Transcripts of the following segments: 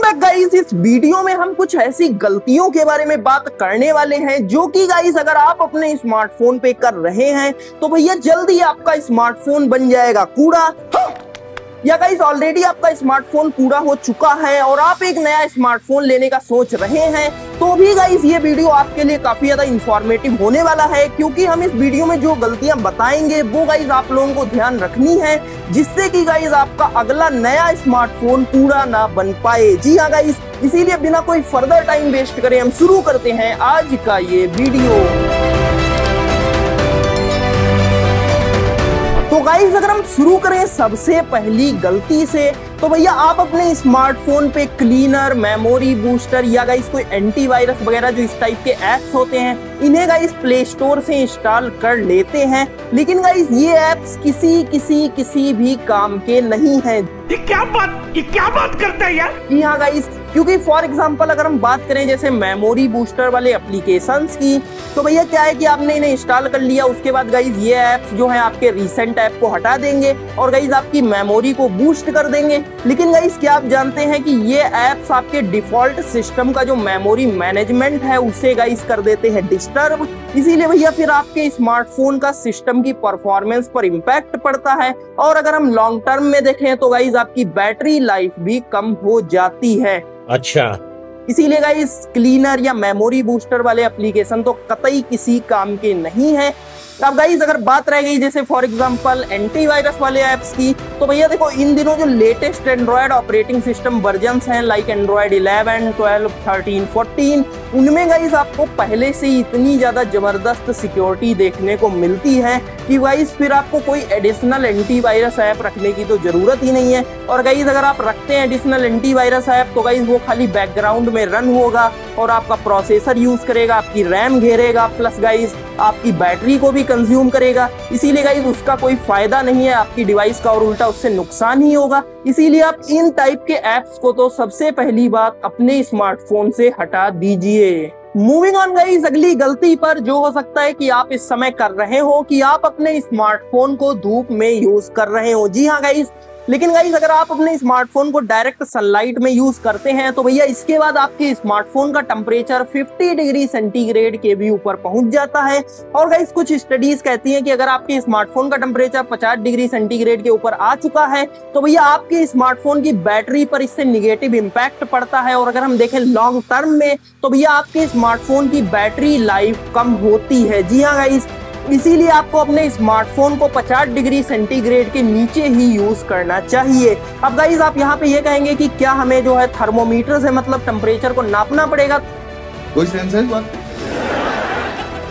Back guys, इस video में हम कुछ ऐसी गलतियों के बारे में बात करने वाले हैं जो कि गाइस अगर आप अपने स्मार्टफोन पे कर रहे हैं तो भैया जल्दी आपका स्मार्टफोन बन जाएगा कूड़ा। या गाइस ऑलरेडी आपका स्मार्टफोन पूरा हो चुका है और आप एक नया स्मार्टफोन लेने का सोच रहे हैं तो भी गाइस ये वीडियो आपके लिए काफी ज्यादा इंफॉर्मेटिव होने वाला है, क्योंकि हम इस वीडियो में जो गलतियां बताएंगे वो गाइस आप लोगों को ध्यान रखनी है, जिससे कि गाइस आपका अगला नया स्मार्टफोन पूरा ना बन पाए। जी हाँ गाइस, इसीलिए बिना कोई फर्दर टाइम वेस्ट करे हम शुरू करते हैं आज का ये वीडियो। तो गाइस अगर हम शुरू करें सबसे पहली गलती से, तो भैया आप अपने स्मार्टफोन पे क्लीनर, मेमोरी बूस्टर या गाइस कोई एंटीवायरस वगैरह जो इस टाइप के ऐप्स होते हैं इन्हें गाइस प्ले स्टोर से इंस्टॉल कर लेते हैं, लेकिन गाइस ये ऐप्स किसी भी काम के नहीं हैं। ये क्या बात करता है यार। जी हाँ गाइस, क्योंकि फॉर एग्जांपल अगर हम बात करें जैसे मेमोरी बूस्टर वाले एप्लीकेशंस की, तो भैया क्या है कि आपने इन्हें इंस्टॉल कर लिया, उसके बाद गाइस ये ऐप्स जो है आपके रीसेंट ऐप को हटा देंगे और गाइस आपकी मेमोरी को बूस्ट कर देंगे। लेकिन गाइस क्या आप जानते हैं कि ये ऐप्स आपके डिफॉल्ट सिस्टम का जो मेमोरी मैनेजमेंट है उसे गाइस कर देते हैं डिस्टर्ब। इसीलिए भैया फिर आपके स्मार्टफोन का सिस्टम की परफॉर्मेंस पर इम्पैक्ट पड़ता है और अगर हम लॉन्ग टर्म में देखें तो गाइस आपकी बैटरी लाइफ भी कम हो जाती है। अच्छा, इसीलिए गाइस क्लीनर या मेमोरी बूस्टर वाले एप्लीकेशन तो कतई किसी काम के नहीं है। अब गाइस अगर बात रह गई जैसे फॉर एग्जांपल एंटीवायरस वाले ऐप्स की, तो भैया देखो इन दिनों जो latest Android operating system versions हैं लाइक एंड्रॉयड 11, 12, 13, 14, उनमें गाइस आपको पहले से ही इतनी ज्यादा जबरदस्त सिक्योरिटी देखने को मिलती है कि गाइस फिर आपको कोई एडिशनल एंटीवायरस ऐप रखने की तो जरूरत ही नहीं है। और गाइस अगर आप रखते हैं एडिशनल एंटीवायरस ऐप तो गाइस वो खाली बैकग्राउंड में रन होगा और आपका प्रोसेसर यूज करेगा, आपकी रैम घेरेगा, प्लस गाइस आपकी बैटरी को भी कंज्यूम करेगा। इसीलिए गाइस उसका कोई फायदा नहीं है आपकी डिवाइस का और उल्टा उससे नुकसान ही होगा। इसीलिए आप इन टाइप के ऐप्स को तो सबसे पहली बात अपने स्मार्टफोन से हटा दीजिए। मूविंग ऑन गाइस, अगली गलती पर जो हो सकता है कि आप इस समय कर रहे हो कि आप अपने स्मार्टफोन को धूप में यूज कर रहे हो। जी हाँ गाइस, लेकिन गाइस अगर आप अपने स्मार्टफोन को डायरेक्ट सनलाइट में यूज करते हैं तो भैया इसके बाद आपके स्मार्टफोन का टेम्परेचर 50 डिग्री सेंटीग्रेड के भी ऊपर पहुंच जाता है। और गाइस कुछ स्टडीज कहती हैं कि अगर आपके स्मार्टफोन का टेम्परेचर 50 डिग्री सेंटीग्रेड के ऊपर आ चुका है तो भैया आपके स्मार्टफोन की बैटरी पर इससे निगेटिव इम्पैक्ट पड़ता है और अगर हम देखें लॉन्ग टर्म में तो भैया आपके स्मार्टफोन की बैटरी लाइफ कम होती है। जी हाँ गाइस, इसीलिए आपको अपने स्मार्टफोन को 50 डिग्री सेंटीग्रेड के नीचे ही यूज करना चाहिए। अब गाइस आप यहाँ पे ये कहेंगे कि क्या हमें जो है थर्मोमीटर से मतलब टेम्परेचर को नापना पड़ेगा? कोई सेंस है बात?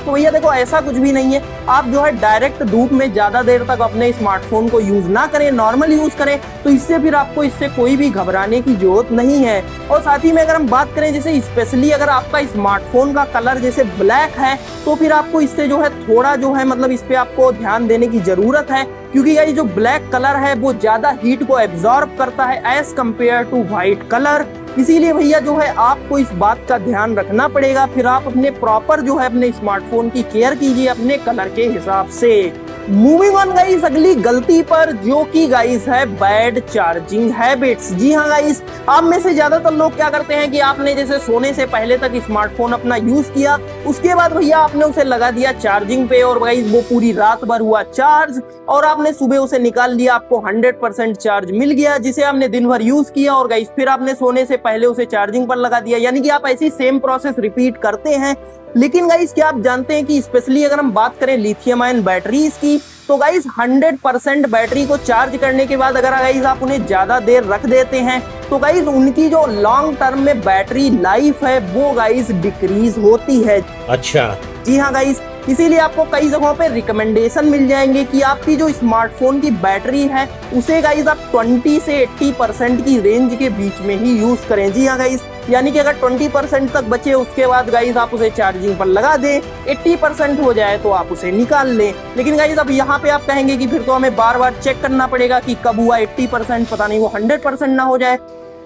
तो भैया देखो ऐसा कुछ भी नहीं है, आप जो है डायरेक्ट धूप में ज्यादा देर तक अपने स्मार्टफोन को यूज ना करें, नॉर्मल यूज करें, तो इससे फिर आपको इससे कोई भी घबराने की जरूरत नहीं है। और साथ ही में अगर हम बात करें जैसे स्पेशली अगर आपका स्मार्टफोन का कलर जैसे ब्लैक है तो फिर आपको इससे जो है थोड़ा जो है मतलब इस पे आपको ध्यान देने की जरूरत है, क्योंकि ये जो ब्लैक कलर है वो ज्यादा हीट को एब्जॉर्ब करता है as compare to white colour. इसीलिए भैया जो है आपको इस बात का ध्यान रखना पड़ेगा, फिर आप अपने प्रॉपर जो है अपने स्मार्टफोन की केयर कीजिए अपने कलर के हिसाब से। मूविंग ऑन गाइस, अगली गलती पर जो कि गाइस है बैड चार्जिंग हैबिट्स। जी हाँ गाइस, आप में से ज्यादातर लोग क्या करते हैं कि आपने जैसे सोने से पहले तक स्मार्टफोन अपना यूज किया, उसके बाद भैया आपने उसे लगा दिया चार्जिंग पे और गाइस वो पूरी रात भर हुआ चार्ज और आपने सुबह उसे निकाल लिया, आपको 100% चार्ज मिल गया जिसे आपने दिन भर यूज किया और गाइस फिर आपने सोने से पहले उसे चार्जिंग पर लगा दिया, यानी कि आप ऐसी सेम प्रोसेस रिपीट करते हैं। लेकिन गाइस क्या आप जानते हैं कि स्पेशली अगर हम बात करें लिथियम आयन बैटरीज की, तो गाइस 100% बैटरी को चार्ज करने के बाद अगर गाइस आप उन्हें ज्यादा देर रख देते हैं तो गाइस उनकी जो लॉन्ग टर्म में बैटरी लाइफ है वो गाइस डिक्रीज होती है। अच्छा, जी हाँ गाइस, इसीलिए आपको कई जगहों पे रिकमेंडेशन मिल जाएंगे कि आपकी जो स्मार्टफोन की बैटरी है उसे गाइस आप 20 से 80% की रेंज के बीच में ही यूज करें। जी हाँ गाइस, यानी कि अगर 20% तक बचे उसके बाद गाइस आप उसे चार्जिंग पर लगा दें, 80% हो जाए तो आप उसे निकाल लें। लेकिन गाइस अब यहाँ पे आप कहेंगे कि फिर तो हमें बार बार चेक करना पड़ेगा कि कब हुआ 80%, पता नहीं वो 100% ना हो जाए।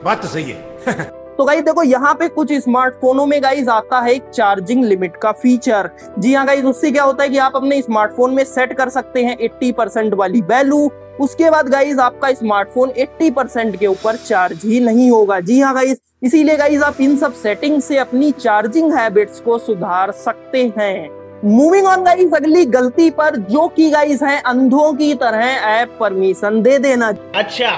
बात तो सही है। तो गाइस देखो यहाँ पे कुछ स्मार्टफोनों में गाइस आता है एक चार्जिंग लिमिट का फीचर। जी हाँ गाइस, उससे क्या होता है कि आप अपने स्मार्टफोन में सेट कर सकते हैं 80% वाली वैल्यू उसके बाद गाइज आपका स्मार्टफोन 80% के ऊपर चार्ज ही नहीं होगा। जी हाँ गाइज, इसीलिए गाइज आप इन सब सेटिंग से अपनी चार्जिंग हैबिट्स को सुधार सकते हैं। मूविंग ऑन गाइज अगली गलती पर, जो कि गाइज है अंधों की तरह ऐप परमिशन दे देना। अच्छा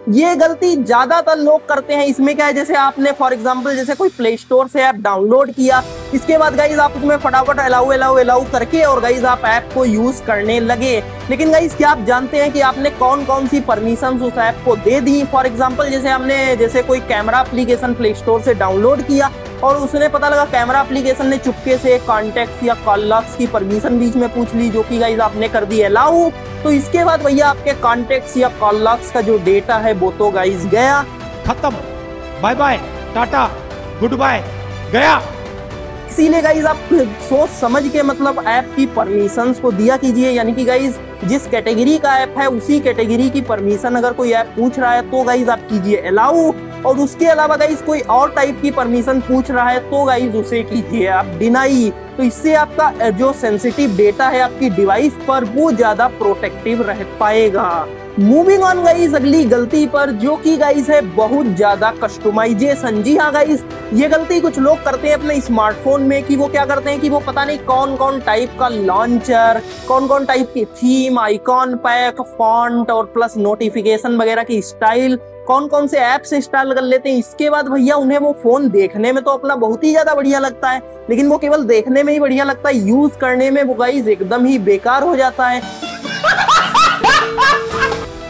ये गलती ज्यादातर लोग करते हैं। इसमें क्या है, जैसे आपने फॉर एग्जांपल जैसे कोई प्ले स्टोर से ऐप डाउनलोड किया, इसके बाद गाइज आप उसमें फटाफट अलाउ करके और गाइज आप ऐप को यूज करने लगे। लेकिन गाइज क्या आप जानते हैं कि आपने कौन कौन सी परमिशन उस ऐप को दे दी? फॉर एग्जांपल जैसे हमने जैसे कोई कैमरा एप्लीकेशन प्ले स्टोर से डाउनलोड किया और उसने पता लगा कैमरा एप्लीकेशन ने चुपके से कॉन्टेक्ट या कॉल लॉग्स की परमिशन बीच में पूछ ली, जो कि गाइज आपने कर दी अलाउ। तो इसके बाद भैया आपके कॉन्टेक्ट्स या कॉल लॉग्स का जो डेटा है वो तो गाइज गया, खत्म, bye bye, ta-ta, goodbye, गया। इसीलिए गाइज आप सोच समझ के मतलब ऐप की परमिशंस को दिया कीजिए। यानी कि गाइज जिस कैटेगरी का ऐप है उसी कैटेगरी की परमिशन अगर कोई ऐप पूछ रहा है तो गाइज आप कीजिए अलाउ, और उसके अलावा गाइज कोई और टाइप की परमिशन पूछ रहा है तो गाइज उसे कीजिए आप डिनाई। तो इससे आपका जो सेंसिटिव डेटा है आपकी डिवाइस पर वो ज्यादा प्रोटेक्टिव रह पाएगा। मूविंग ऑन गाइज अगली गलती पर, जो कि गाइज है बहुत ज्यादा कस्टमाइजेशन। जी हाँ गाइज, ये गलती कुछ लोग करते हैं अपने स्मार्टफोन में कि वो क्या करते हैं कि वो पता नहीं कौन कौन टाइप का लॉन्चर, कौन कौन टाइप की थीम, आइकॉन पैक, फॉन्ट और प्लस नोटिफिकेशन वगैरह की स्टाइल, कौन कौन से ऐप से इंस्टॉल कर लेते हैं। इसके बाद भैया उन्हें वो फोन देखने में तो अपना बहुत ही ज्यादा बढ़िया लगता है, लेकिन वो केवल देखने में ही बढ़िया लगता है, यूज करने में वो गाइज एकदम ही बेकार हो जाता है।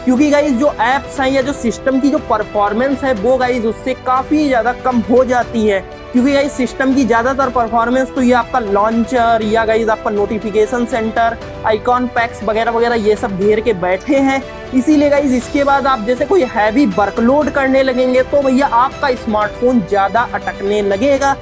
क्योंकि गाइज जो एप्स हैं या जो सिस्टम की जो परफॉर्मेंस है वो गाइज उससे काफी ज्यादा कम हो जाती है। क्योंकि गाइज सिस्टम की ज्यादातर परफॉर्मेंस तो ये आपका लॉन्चर या गाइज आपका नोटिफिकेशन सेंटर, आइकॉन पैक्स वगैरह वगैरह ये सब घेर के बैठे हैं। इसीलिए गाइज इसके बाद आप जैसे कोई हैवी वर्कलोड करने लगेंगे तो भैया आपका स्मार्टफोन ज्यादा अटकने लगेगा।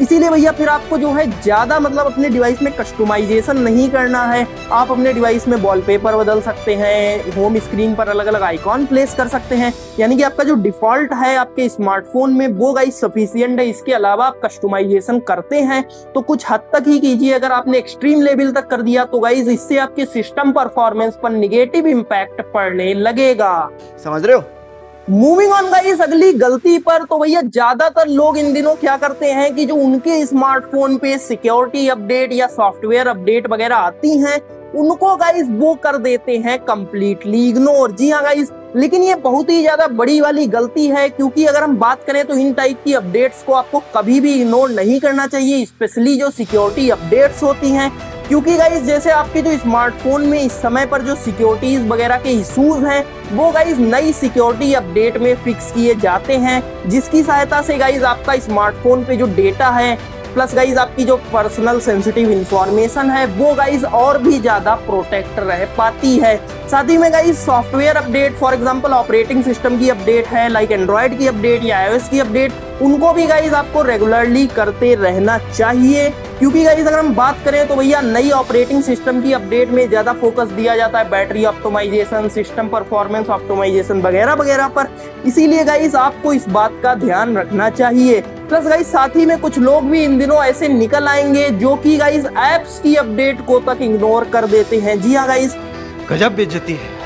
इसीलिए भैया फिर आपको जो है ज्यादा मतलब अपने डिवाइस में कस्टमाइजेशन नहीं करना है। आप अपने डिवाइस में वॉलपेपर बदल सकते हैं, होम स्क्रीन पर अलग अलग आइकॉन प्लेस कर सकते हैं। यानी कि आपका जो डिफॉल्ट है आपके स्मार्टफोन में वो गाइज सफिशिएंट है। इसके अलावा आप कस्टमाइजेशन करते हैं तो कुछ हद तक ही कीजिए। अगर आपने एक्सट्रीम लेवल तक कर दिया तो गाइज इससे आपके सिस्टम परफॉर्मेंस पर निगेटिव इम्पैक्ट पड़ने लगेगा। समझ रहे हो? मूविंग ऑन गाइस अगली गलती पर, तो भैया ज्यादातर लोग इन दिनों क्या करते हैं कि जो उनके स्मार्टफोन पे सिक्योरिटी अपडेट या सॉफ्टवेयर अपडेट वगैरह आती हैं उनको गाइस वो कर देते हैं कंप्लीटली इग्नोर। जी हाँ गाइस, लेकिन ये बहुत ही ज्यादा बड़ी वाली गलती है, क्योंकि अगर हम बात करें तो इन टाइप की अपडेट्स को आपको कभी भी इग्नोर नहीं करना चाहिए, स्पेशली जो सिक्योरिटी अपडेट्स होती हैं। क्योंकि गाइस जैसे आपके जो स्मार्टफोन में इस समय पर जो सिक्योरिटीज वगैरह के इश्यूज हैं वो गाइस नई सिक्योरिटी अपडेट में फिक्स किए जाते हैं, जिसकी सहायता से गाइस आपका स्मार्टफोन पे जो डेटा है प्लस गाइज आपकी जो पर्सनल सेंसिटिव इंफॉर्मेशन है वो गाइज और भी ज्यादा प्रोटेक्ट रह पाती है। साथ ही में guys software update, for example operating system की अपडेट है लाइक एंड्रॉइड की अपडेट या iOS की अपडेट, उनको भी गाइज आपको रेगुलरली करते रहना चाहिए। क्योंकि गाइज अगर हम बात करें तो भैया नई ऑपरेटिंग सिस्टम की अपडेट में ज्यादा फोकस दिया जाता है battery optimisation, system performance optimisation वगैरह वगैरह पर। इसीलिए गाइज आपको इस बात का ध्यान रखना चाहिए। प्लस गाइज साथ ही में कुछ लोग भी इन दिनों ऐसे निकल आएंगे जो कि गाइज एप्स की अपडेट को तक इग्नोर कर देते हैं। जी हाँ गाइज, गजब बेइज्जती है।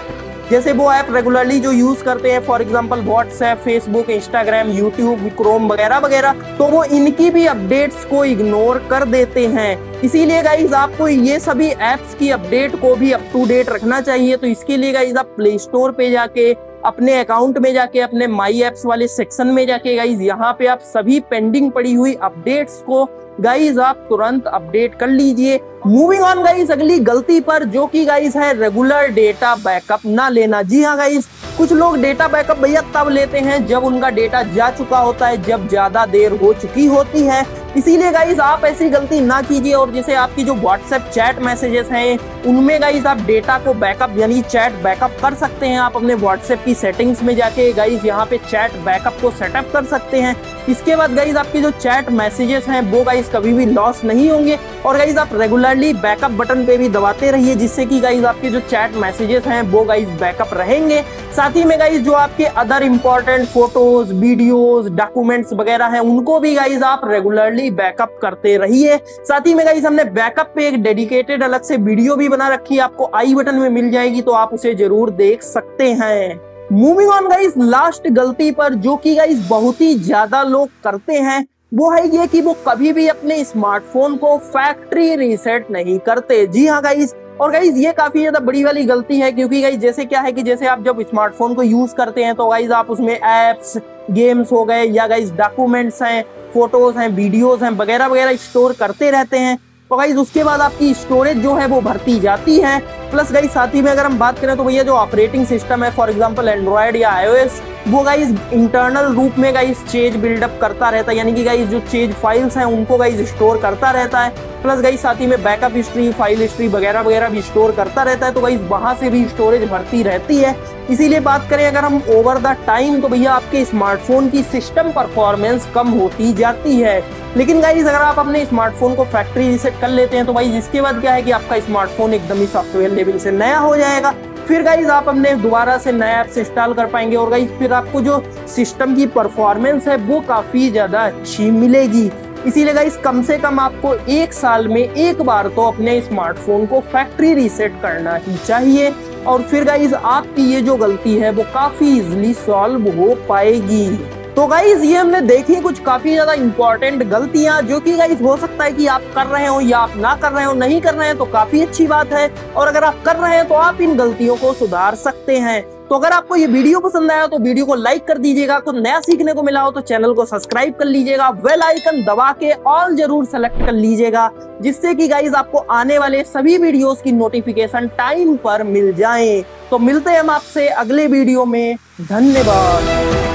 जैसे वो ऐप रेगुलरली जो यूज करते हैं for example WhatsApp, Facebook, Instagram, YouTube, Chrome वगैरह वगैरह, तो वो इनकी भी अपडेट्स को इग्नोर कर देते हैं। इसीलिए गाइज आपको ये सभी एप्स की अपडेट को भी अप टू डेट रखना चाहिए। तो इसके लिए गाइज आप प्ले स्टोर पे जाके अपने अकाउंट में जाके अपने माई एप्स वाले सेक्शन में जाके गाइज यहाँ पे आप सभी पेंडिंग पड़ी हुई अपडेट्स को गाइज आप तुरंत अपडेट कर लीजिए। मूविंग ऑन गाइज अगली गलती पर, जो कि गाइज है रेगुलर डेटा बैकअप ना लेना। जी हाँ गाइज, कुछ लोग डेटा बैकअप भैया तब लेते हैं जब उनका डेटा जा चुका होता है, जब ज्यादा देर हो चुकी होती है। इसीलिए गाइज आप ऐसी गलती ना कीजिए और जैसे आपकी जो व्हाट्सएप चैट मैसेजेस हैं उनमें गाइज आप डेटा को बैकअप यानी चैट बैकअप कर सकते हैं। आप अपने व्हाट्सएप की सेटिंग्स में जाके गाइज यहाँ पे चैट बैकअप को सेटअप कर सकते हैं। इसके बाद गाइज आपके जो चैट मैसेजेस हैं वो गाइज कभी भी लॉस नहीं होंगे और गाइज आप रेगुलरली बैकअप बटन पे भी दबाते रहिए, जिससे कि गाइज आपके जो चैट मैसेजेस हैं वो गाइज बैकअप रहेंगे। साथ ही में गाइज जो आपके other important photos, videos, documents वगैरह हैं उनको भी गाइज आप रेगुलरली रेगुलरली बैकअप करते रहिए। साथ ही में गाइस हमने बैकअप पे एक डेडिकेटेड अलग से वीडियो भी बना रखी है, आपको आई बटन में मिल जाएगी, तो आप उसे जरूर देख सकते हैं। मूविंग ऑन गाइस लास्ट गलती पर, जो कि गाइस बहुत ही ज्यादा लोग करते हैं, वो है ये कि वो कभी भी अपने स्मार्टफोन को फैक्ट्री रीसेट नहीं करते। जी हाँ गाइस, और गाइस ये काफी ज्यादा बड़ी वाली गलती है, क्योंकि गाइस जैसे क्या है कि जैसे आप जब स्मार्टफोन को यूज करते हैं तो गाइस आप उसमें एप्स, गेम्स हो गए या गाइस डॉक्यूमेंट्स हैं, फोटोज हैं, वीडियोज हैं, वगैरह वगैरह स्टोर करते रहते हैं। तो गाइस उसके बाद आपकी स्टोरेज जो है वो भरती जाती है। प्लस गाइस साथ ही में अगर हम बात करें तो भैया जो ऑपरेटिंग सिस्टम है, फॉर एग्जांपल एंड्रॉयड या iOS, वो गाइस इंटरनल रूप में गाइस चेज बिल्डअप करता रहता है, यानी कि गाइस जो चेज फाइल्स हैं उनको गाइस स्टोर करता रहता है। प्लस गाइस साथ ही में बैकअप हिस्ट्री, फाइल हिस्ट्री वगैरह वगैरह भी स्टोर करता रहता है, तो गाइस वहां से भी स्टोरेज भरती रहती है। इसीलिए बात करें अगर हम ओवर द टाइम, तो भैया आपके स्मार्टफोन की सिस्टम परफॉर्मेंस कम होती जाती है। लेकिन गाइस अगर आप अपने स्मार्टफोन को फैक्ट्री रीसेट कर लेते हैं तो भाई इसके बाद क्या है कि आपका स्मार्टफोन एकदम ही सॉफ्टवेयर लेवल से नया हो जाएगा। फिर गाइस आप अपने दोबारा से नया ऐप्स इंस्टॉल कर पाएंगे और गाइस फिर आपको जो सिस्टम की परफॉर्मेंस है वो काफी ज्यादा अच्छी मिलेगी। इसीलिए गाइस कम से कम आपको एक साल में एक बार तो अपने स्मार्टफोन को फैक्ट्री रीसेट करना ही चाहिए, और फिर गाइस आपकी ये जो गलती है वो काफी इजीली सॉल्व हो पाएगी। तो गाइस ये हमने देखी कुछ काफी ज्यादा इंपॉर्टेंट गलतियां, जो कि गाइस हो सकता है कि आप कर रहे हो या आप ना कर रहे हो। नहीं कर रहे हैं तो काफी अच्छी बात है, और अगर आप कर रहे हैं तो आप इन गलतियों को सुधार सकते हैं। तो अगर आपको ये वीडियो पसंद आया तो वीडियो को लाइक कर दीजिएगा, कुछ नया सीखने को मिला हो तो चैनल को सब्सक्राइब कर लीजिएगा, बेल आइकन दबा के ऑल जरूर सेलेक्ट कर लीजिएगा, जिससे कि गाइस आपको आने वाले सभी वीडियोस की नोटिफिकेशन टाइम पर मिल जाए। तो मिलते हैं हम आपसे अगले वीडियो में, धन्यवाद।